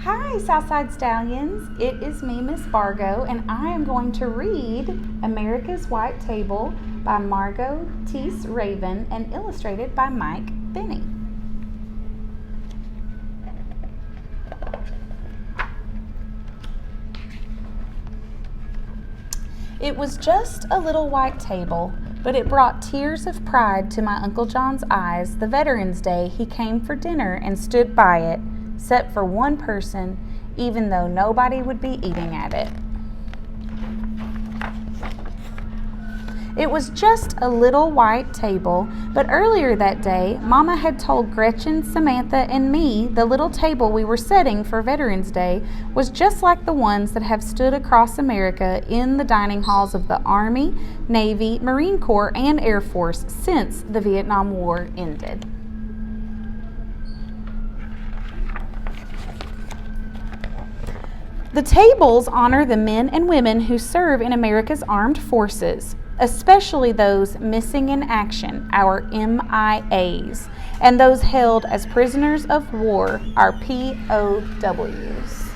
Hi, Southside Stallions. It is me, Miss Bargo, and I am going to read America's White Table by Margot Teese Raven and illustrated by Mike Benny. It was just a little white table, but it brought tears of pride to my Uncle John's eyes the Veterans Day he came for dinner and stood by it, except for one person, even though nobody would be eating at it. It was just a little white table, but earlier that day, Mama had told Gretchen, Samantha, and me the little table we were setting for Veterans Day was just like the ones that have stood across America in the dining halls of the Army, Navy, Marine Corps, and Air Force since the Vietnam War ended. The tables honor the men and women who serve in America's armed forces, especially those missing in action, our MIAs, and those held as prisoners of war, our POWs.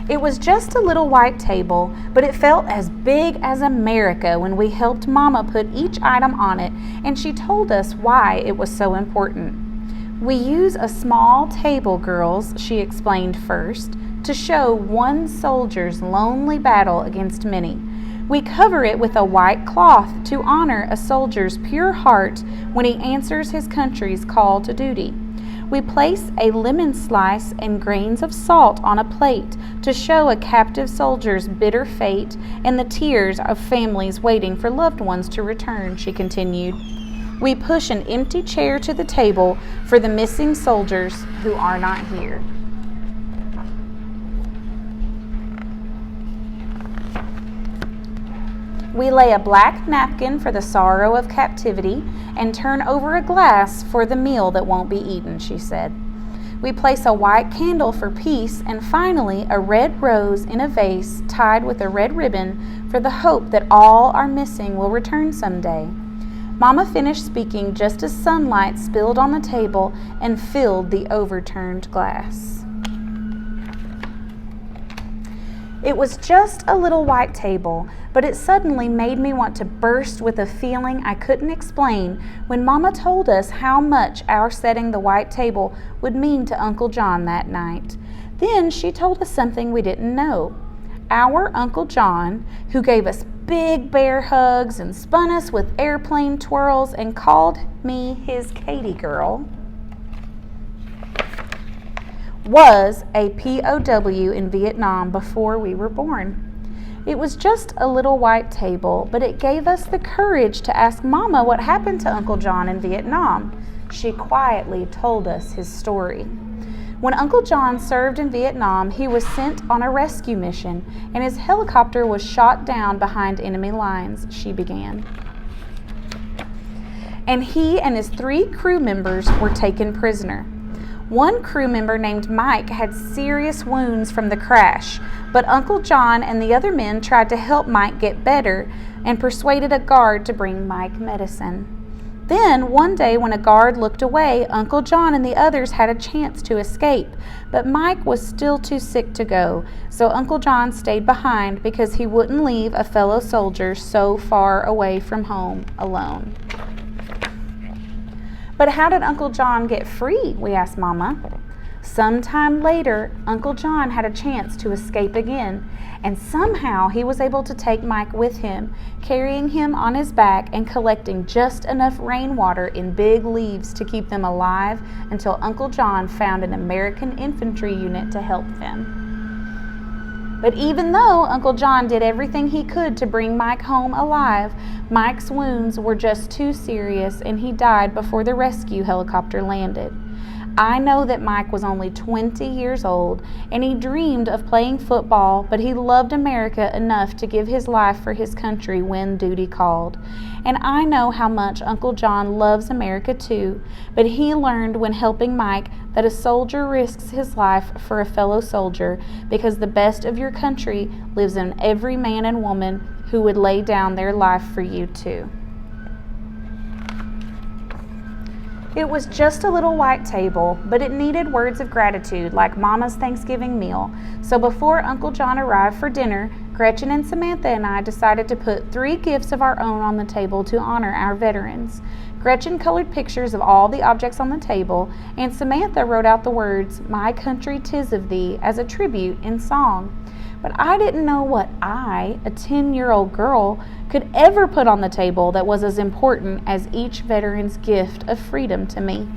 It was just a little white table, but it felt as big as America when we helped Mama put each item on it, and she told us why it was so important. We use a small table, girls, she explained first, to show one soldier's lonely battle against many. We cover it with a white cloth to honor a soldier's pure heart when he answers his country's call to duty. We place a lemon slice and grains of salt on a plate to show a captive soldier's bitter fate and the tears of families waiting for loved ones to return, she continued. We push an empty chair to the table for the missing soldiers who are not here. We lay a black napkin for the sorrow of captivity and turn over a glass for the meal that won't be eaten, she said. We place a white candle for peace and finally a red rose in a vase tied with a red ribbon for the hope that all our missing will return someday. Mama finished speaking just as sunlight spilled on the table and filled the overturned glass. It was just a little white table, but it suddenly made me want to burst with a feeling I couldn't explain when Mama told us how much our setting the white table would mean to Uncle John that night. Then she told us something we didn't know. Our Uncle John, who gave us big bear hugs and spun us with airplane twirls and called me his Katie girl, was a POW in Vietnam before we were born. It was just a little white table, but it gave us the courage to ask Mama what happened to Uncle John in Vietnam. She quietly told us his story. When Uncle John served in Vietnam, he was sent on a rescue mission, and his helicopter was shot down behind enemy lines, she began. And he and his 3 crew members were taken prisoner. One crew member named Mike had serious wounds from the crash, but Uncle John and the other men tried to help Mike get better and persuaded a guard to bring Mike medicine. Then, one day when a guard looked away, Uncle John and the others had a chance to escape, but Mike was still too sick to go, so Uncle John stayed behind because he wouldn't leave a fellow soldier so far away from home alone. But how did Uncle John get free? We asked Mama. Sometime later, Uncle John had a chance to escape again, and somehow he was able to take Mike with him, carrying him on his back and collecting just enough rainwater in big leaves to keep them alive until Uncle John found an American infantry unit to help them. But even though Uncle John did everything he could to bring Mike home alive, Mike's wounds were just too serious and he died before the rescue helicopter landed. I know that Mike was only 20 years old and he dreamed of playing football, but he loved America enough to give his life for his country when duty called. And I know how much Uncle John loves America too, but he learned when helping Mike that a soldier risks his life for a fellow soldier because the best of your country lives in every man and woman who would lay down their life for you too. It was just a little white table, but it needed words of gratitude like Mama's Thanksgiving meal. So before Uncle John arrived for dinner, Gretchen and Samantha and I decided to put 3 gifts of our own on the table to honor our veterans. Gretchen colored pictures of all the objects on the table, and Samantha wrote out the words, "My country 'tis of thee," as a tribute in song. But I didn't know what I, a 10-year-old girl, could ever put on the table that was as important as each veteran's gift of freedom to me.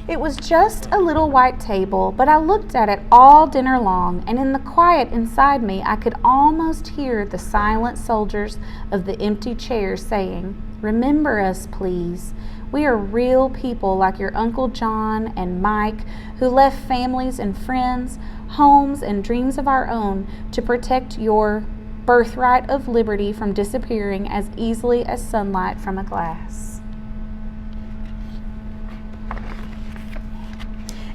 It was just a little white table, but I looked at it all dinner long, and in the quiet inside me, I could almost hear the silent soldiers of the empty chairs saying, "Remember us, please. We are real people like your Uncle John and Mike, who left families and friends, homes and dreams of our own to protect your birthright of liberty from disappearing as easily as sunlight from a glass."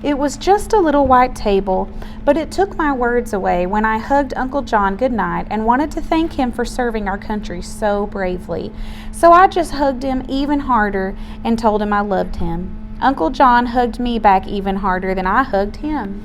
It was just a little white table, but it took my words away when I hugged Uncle John goodnight and wanted to thank him for serving our country so bravely. So I just hugged him even harder and told him I loved him. Uncle John hugged me back even harder than I hugged him.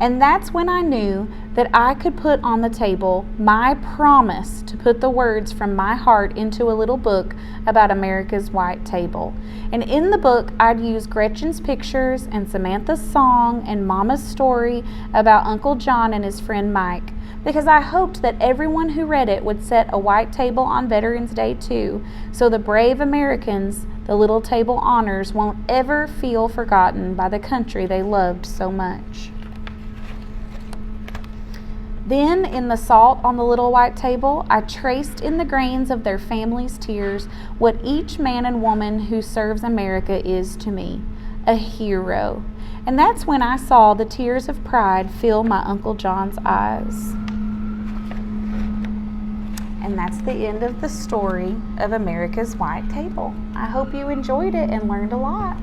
And that's when I knew that I could put on the table my promise to put the words from my heart into a little book about America's white table. And in the book, I'd use Gretchen's pictures and Samantha's song and Mama's story about Uncle John and his friend Mike, because I hoped that everyone who read it would set a white table on Veterans Day too, so the brave Americans the little table honors won't ever feel forgotten by the country they loved so much. Then, in the salt on the little white table, I traced in the grains of their families' tears what each man and woman who serves America is to me, a hero. And that's when I saw the tears of pride fill my Uncle John's eyes. And that's the end of the story of America's White Table. I hope you enjoyed it and learned a lot.